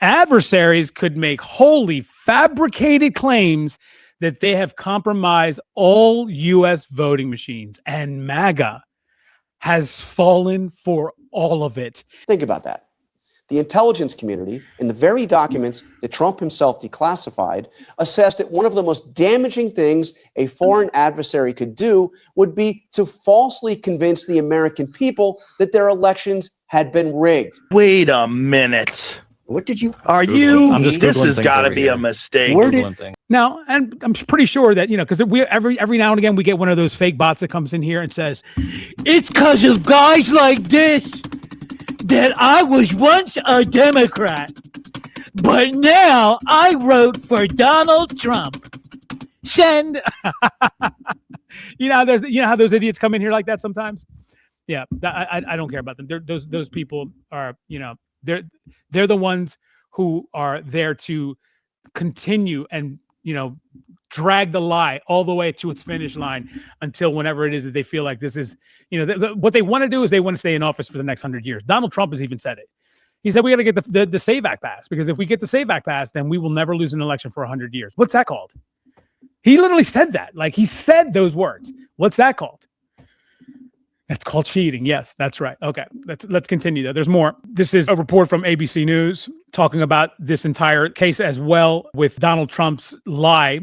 Adversaries could make wholly fabricated claims that they have compromised all U.S. voting machines, and MAGA has fallen for all of it. Think about that. The intelligence community, in the very documents that Trump himself declassified, assessed that one of the most damaging things a foreign adversary could do would be to falsely convince the American people that their elections had been rigged. Wait a minute. What did you? Are you? I'm just This Googling has things got to over be here. a mistake. Where did? Now, and I'm pretty sure that, because we every now and again we get one of those fake bots that comes in here and says, it's because of guys like this that I was once a Democrat, but now I wrote for Donald Trump. Send. There's how those idiots come in here like that sometimes. Yeah, I don't care about them. Those people are, they're the ones who are there to continue and drag the lie all the way to its finish line until whenever it is that they feel like this is, what they want to do is they want to stay in office for the next 100 years. Donald Trump has even said it. He said, we got to get the SAVE Act passed, because if we get the SAVE Act passed, then we will never lose an election for 100 years. What's that called? He literally said that. Like, he said those words. What's that called? That's called cheating. Yes, that's right. Okay, let's continue though. There's more. This is a report from ABC News talking about this entire case as well with Donald Trump's lie.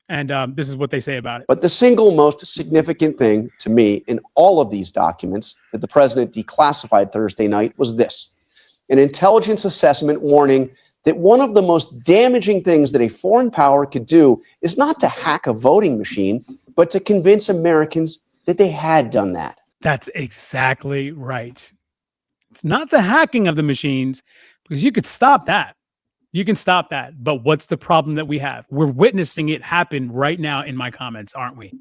And this is what they say about it. But the single most significant thing to me in all of these documents that the president declassified Thursday night was this: an intelligence assessment warning that one of the most damaging things that a foreign power could do is not to hack a voting machine, but to convince Americans that they had done that. That's exactly right. It's not the hacking of the machines, because you could stop that. You can stop that. But what's the problem that we have? We're witnessing it happen right now in my comments, aren't we?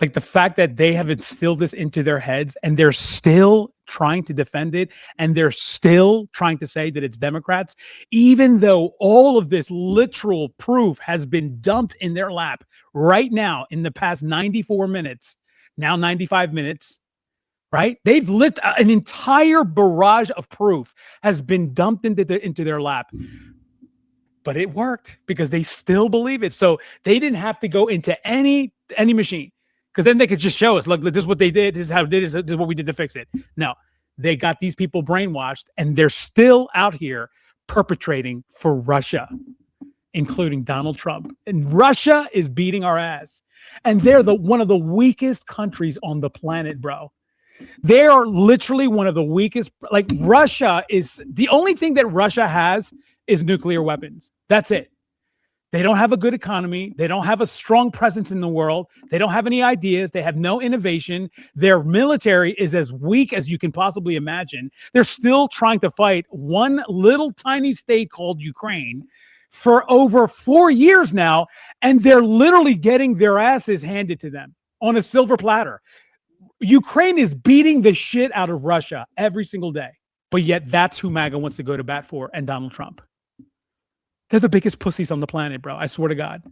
Like, the fact that they have instilled this into their heads and they're still trying to defend it, and they're still trying to say that it's Democrats, even though all of this literal proof has been dumped in their lap right now in the past 94 minutes. Now 95 minutes, right? They've lit an entire barrage of proof has been dumped into their lap. But it worked because they still believe it. So they didn't have to go into any machine, because then they could just show us, look, this is what they did, this is how it did, this is what we did to fix it. No, they got these people brainwashed, and they're still out here perpetrating for Russia, including Donald Trump. And Russia is beating our ass. And they're one of the weakest countries on the planet, bro. They are literally one of the weakest. Like, Russia is the only thing that Russia has is nuclear weapons. That's it. They don't have a good economy. They don't have a strong presence in the world. They don't have any ideas. They have no innovation. Their military is as weak as you can possibly imagine. They're still trying to fight one little tiny state called Ukraine for over 4 years now, and they're literally getting their asses handed to them on a silver platter. Ukraine is beating the shit out of Russia every single day, but yet that's who MAGA wants to go to bat for, and Donald Trump. They're the biggest pussies on the planet, bro. I swear to God.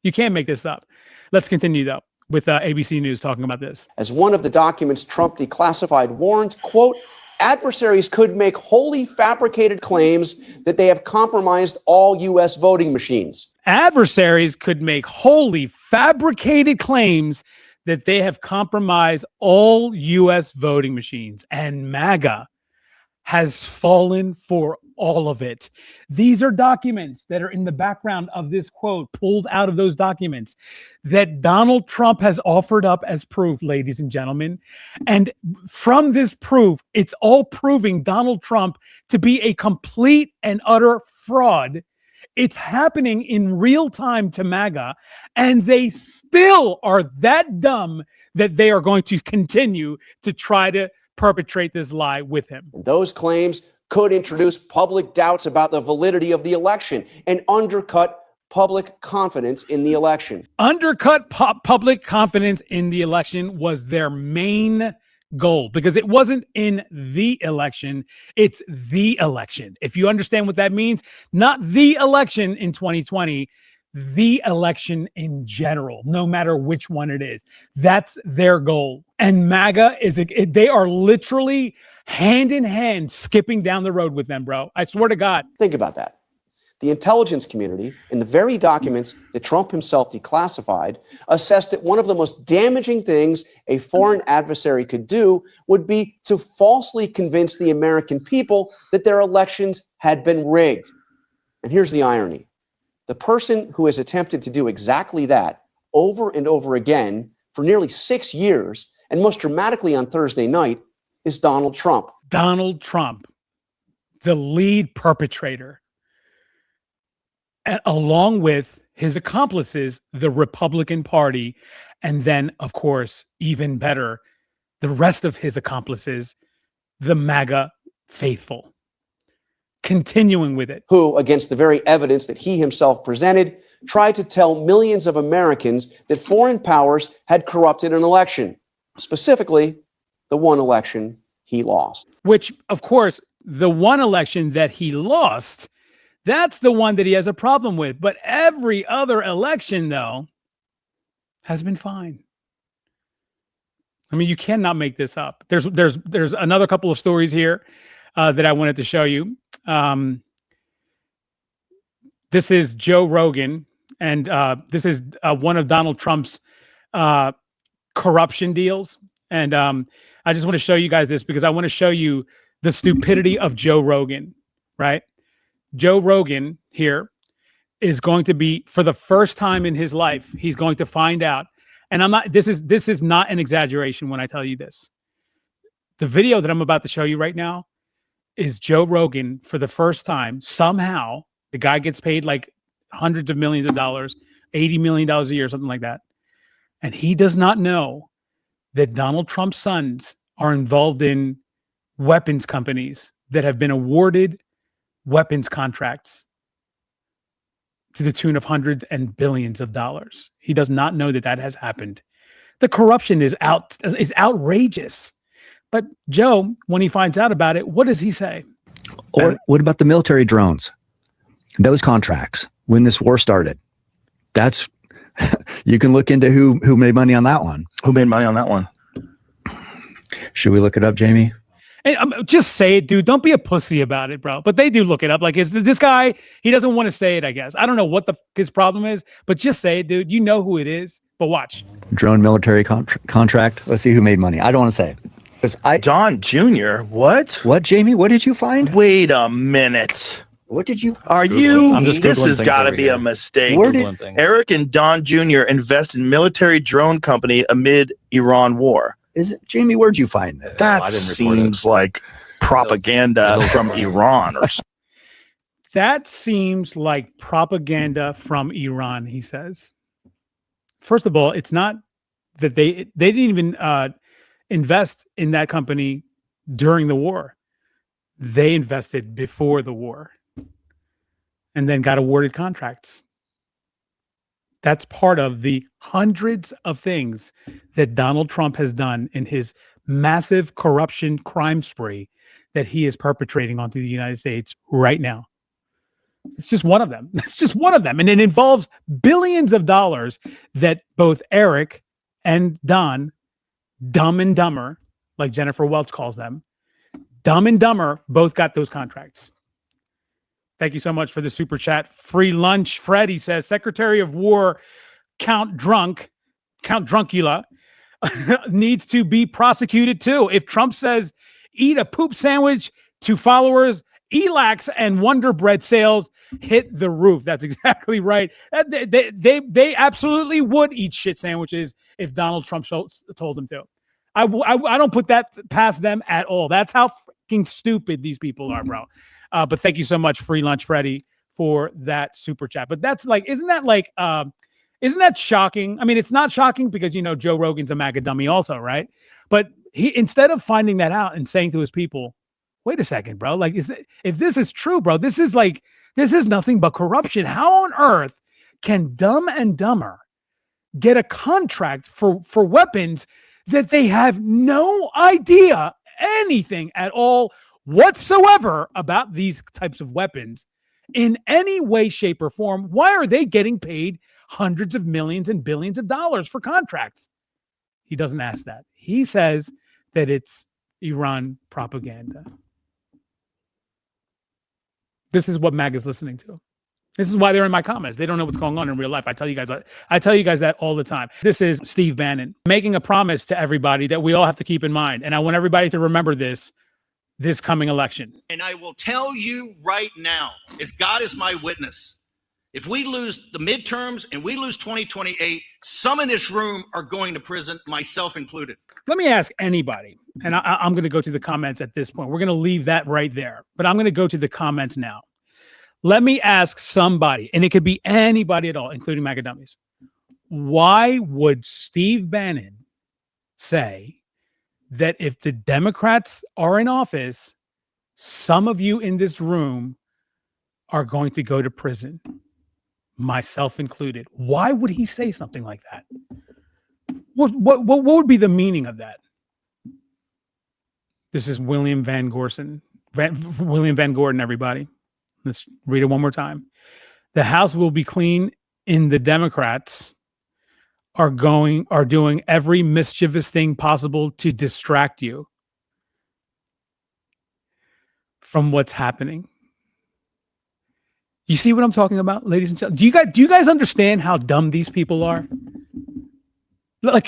You can't make this up. Let's continue, though, with ABC News talking about this. As one of the documents Trump declassified warned, quote, adversaries could make wholly fabricated claims that they have compromised all U.S. voting machines. Adversaries could make wholly fabricated claims that they have compromised all U.S. voting machines, and MAGA has fallen for all of it. These are documents that are in the background of this quote, pulled out of those documents, that Donald Trump has offered up as proof, ladies and gentlemen. And from this proof, it's all proving Donald Trump to be a complete and utter fraud. It's happening in real time to MAGA, and they still are that dumb that they are going to continue to try to perpetrate this lie with him. Those claims could introduce public doubts about the validity of the election and undercut public confidence in the election. Undercut public confidence in the election was their main goal, because it wasn't in the election, it's the election. If you understand what that means, not the election in 2020, the election in general, no matter which one it is. That's their goal. And MAGA they are literally hand in hand skipping down the road with them, bro. I swear to God. Think about that. The intelligence community, in the very documents that Trump himself declassified, assessed that one of the most damaging things a foreign adversary could do would be to falsely convince the American people that their elections had been rigged. And here's the irony. The person who has attempted to do exactly that over and over again for nearly 6 years, and most dramatically on Thursday night, is Donald Trump. Donald Trump, the lead perpetrator. And along with his accomplices, the Republican Party, and then, of course, even better, the rest of his accomplices, the MAGA faithful, continuing with it. Who, against the very evidence that he himself presented, tried to tell millions of Americans that foreign powers had corrupted an election, specifically the one election he lost. Which, of course, the one election that he lost, that's the one that he has a problem with. But every other election, though, has been fine. I mean, you cannot make this up. There's another couple of stories here that I wanted to show you. This is Joe Rogan, and this is one of Donald Trump's corruption deals. And I just want to show you guys this because I want to show you the stupidity of Joe Rogan, right? Joe Rogan here is going to be, for the first time in his life, he's going to find out. And this is not an exaggeration when I tell you this. The video that I'm about to show you right now is Joe Rogan for the first time. Somehow the guy gets paid like hundreds of millions of dollars, $80 million a year, something like that. And he does not know that Donald Trump's sons are involved in weapons companies that have been awarded weapons contracts to the tune of hundreds and billions of dollars. He does not know that that has happened. The corruption is outrageous. But Joe, when he finds out about it, what does he say? Or what about the military drones? Those contracts when this war started. That's you can look into who made money on that one. Who made money on that one? Should we look it up, Jamie? Hey, just say it, dude. Don't be a pussy about it, bro. But they do look it up. Like, is this guy? He doesn't want to say it. I guess I don't know what his problem is, but just say it, dude. You know who it is. But watch. Drone military contract. Let's see who made money. I don't want to say it. Don Jr. What? What, Jamie? What did you find? Wait a minute. What did you? Are you? I'm just This Googling has things got to over be here. a mistake. Where did Eric and Don Jr. invest in military drone company amid Iran war? is it, Jamie? Where'd you find this? That I didn't report seems it. like propaganda from Iran or something. That seems like propaganda from Iran, he says. First of all, it's not that they didn't even invest in that company during the war. They invested before the war and then got awarded contracts. That's part of the hundreds of things that Donald Trump has done in his massive corruption crime spree that he is perpetrating onto the United States right now. It's just one of them. It's just one of them. And it involves billions of dollars that both Eric and Don, Dumb and Dumber, like Jennifer Welch calls them, Dumb and Dumber, both got those contracts. Thank you so much for the super chat. Free lunch. Fred, he says, Secretary of War Count Druncula needs to be prosecuted too. If Trump says eat a poop sandwich to followers, Elax and Wonder Bread sales hit the roof. That's exactly right. They absolutely would eat shit sandwiches if Donald Trump told them to. I don't put that past them at all. That's how freaking stupid these people are, bro. But thank you so much, Free Lunch Freddy, for that super chat. But that's like, isn't that shocking? I mean, it's not shocking because, you know, Joe Rogan's a MAGA dummy also, right? But he, instead of finding that out and saying to his people, wait a second, bro, like, if this is true, bro, this is nothing but corruption. How on earth can Dumb and Dumber get a contract for weapons that they have no idea anything at all whatsoever about these types of weapons, in any way, shape, or form, why are they getting paid hundreds of millions and billions of dollars for contracts? He doesn't ask that. He says that it's Iran propaganda. This is what Maga is listening to. This is why they're in my comments. They don't know what's going on in real life. I tell you guys that all the time. This is Steve Bannon making a promise to everybody that we all have to keep in mind. And I want everybody to remember this coming election. And I will tell you right now, as God is my witness, if we lose the midterms and we lose 2028, some in this room are going to prison, myself included. Let me ask anybody, and I'm going to go to the comments at this point. We're going to leave that right there, but I'm going to go to the comments now. Let me ask somebody, and it could be anybody at all, including Maga dummies. Why would Steve Bannon say that if the Democrats are in office, some of you in this room are going to go to prison, myself included? Why would he say something like that? What would be the meaning of that? This is William Van Gordon, everybody. Let's read it one more time. The House will be clean and the Democrats are doing every mischievous thing possible to distract you from what's happening. You see what I'm talking about, ladies and gentlemen? Do you guys understand how dumb these people are? Like,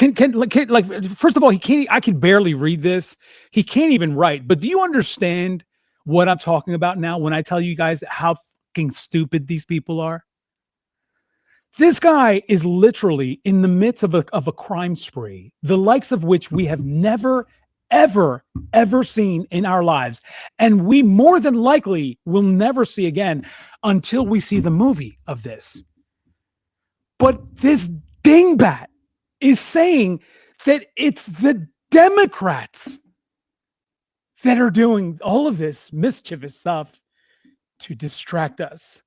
first of all, I can barely read this. He can't even write. But do you understand what I'm talking about now when I tell you guys how fucking stupid these people are? This guy is literally in the midst of a crime spree, the likes of which we have never, ever seen in our lives. And we more than likely will never see again until we see the movie of this. But this dingbat is saying that it's the Democrats that are doing all of this mischievous stuff to distract us.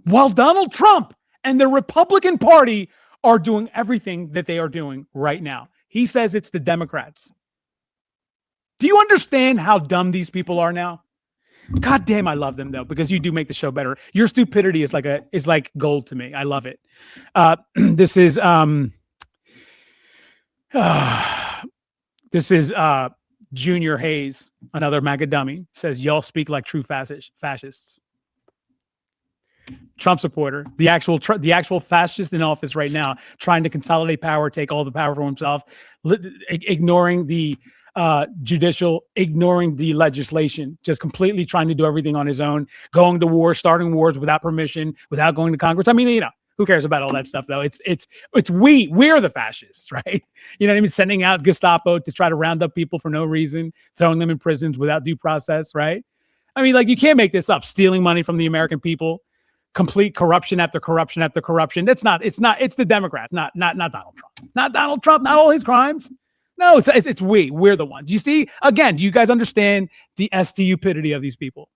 While Donald Trump and the Republican Party are doing everything that they are doing right now. He says it's the Democrats. Do you understand how dumb these people are now? God damn, I love them though, because you do make the show better. Your stupidity is like gold to me. I love it. This is Junior Hayes, another Maga dummy, says y'all speak like true fascists. Trump supporter, the actual fascist in office right now, trying to consolidate power, take all the power for himself, ignoring the judicial, ignoring the legislation, just completely trying to do everything on his own, going to war, starting wars without permission, without going to Congress. I mean, who cares about all that stuff though? We're the fascists, right? You know what I mean? Sending out Gestapo to try to round up people for no reason, throwing them in prisons without due process, right? I mean, like, you can't make this up. Stealing money from the American people, complete corruption after corruption after corruption. It's the Democrats, not Donald Trump. Not Donald Trump, not all his crimes. No, we're the ones. You see, again, do you guys understand the stupidity of these people?